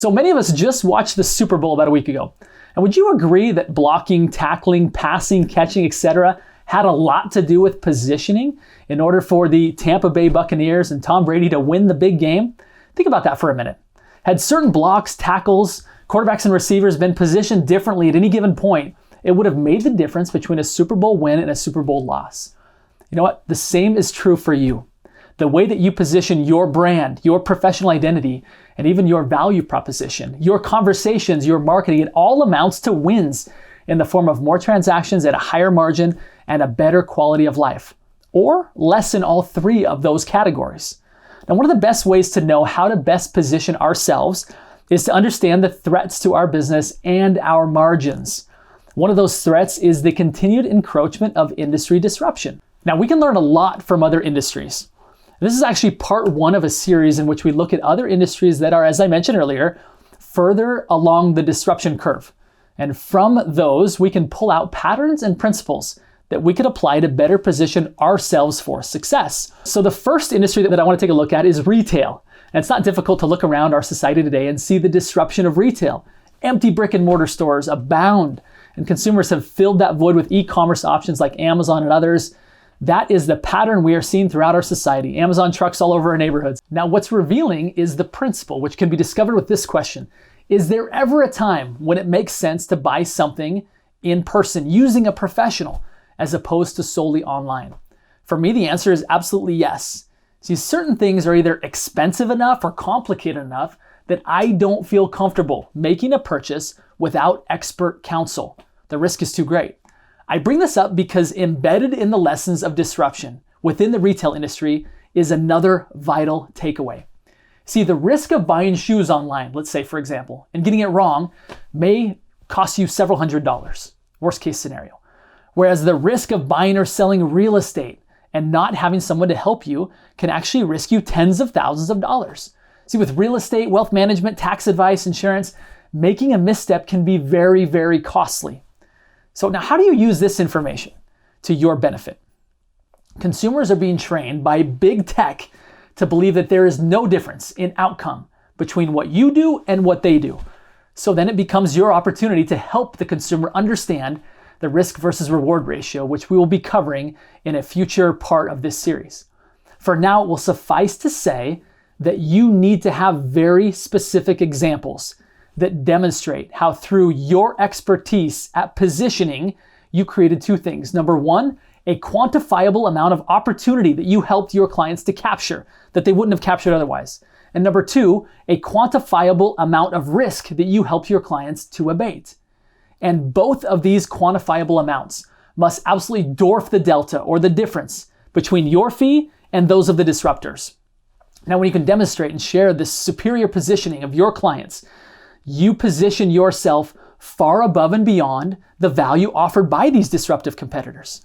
So many of us just watched the Super Bowl about a week ago. And would you agree that blocking, tackling, passing, catching, etc. had a lot to do with positioning in order for the Tampa Bay Buccaneers and Tom Brady to win the big game? Think about that for a minute. Had certain blocks, tackles, quarterbacks, and receivers been positioned differently at any given point, it would have made the difference between a Super Bowl win and a Super Bowl loss. You know what? The same is true for you. The way that you position your brand, your professional identity, and even your value proposition, your conversations, your marketing, it all amounts to wins in the form of more transactions at a higher margin and a better quality of life, or less in all three of those categories. Now, one of the best ways to know how to best position ourselves is to understand the threats to our business and our margins. One of those threats is the continued encroachment of industry disruption. Now, we can learn a lot from other industries. This is actually part one of a series in which we look at other industries that are, as I mentioned earlier, further along the disruption curve. And from those, we can pull out patterns and principles that we could apply to better position ourselves for success. So the first industry that I want to take a look at is retail. And it's not difficult to look around our society today and see the disruption of retail. Empty brick and mortar stores abound, and consumers have filled that void with e-commerce options like Amazon and others. That is the pattern we are seeing throughout our society. Amazon trucks all over our neighborhoods. Now, what's revealing is the principle, which can be discovered with this question. Is there ever a time when it makes sense to buy something in person using a professional as opposed to solely online? For me, the answer is absolutely yes. See, certain things are either expensive enough or complicated enough that I don't feel comfortable making a purchase without expert counsel. The risk is too great. I bring this up because embedded in the lessons of disruption within the retail industry is another vital takeaway. See, the risk of buying shoes online, let's say for example, and getting it wrong may cost you several $100s, worst case scenario. Whereas the risk of buying or selling real estate and not having someone to help you can actually risk you tens of thousands of dollars. See, with real estate, wealth management, tax advice, insurance, making a misstep can be very, very costly. So now how do you use this information to your benefit? Consumers are being trained by big tech to believe that there is no difference in outcome between what you do and what they do. So then it becomes your opportunity to help the consumer understand the risk versus reward ratio, which we will be covering in a future part of this series. For now, it will suffice to say that you need to have very specific examples that demonstrate how through your expertise at positioning, you created two things. Number one, a quantifiable amount of opportunity that you helped your clients to capture that they wouldn't have captured otherwise. And number two, a quantifiable amount of risk that you helped your clients to abate. And both of these quantifiable amounts must absolutely dwarf the delta or the difference between your fee and those of the disruptors. Now, when you can demonstrate and share this superior positioning of your clients, you position yourself far above and beyond the value offered by these disruptive competitors.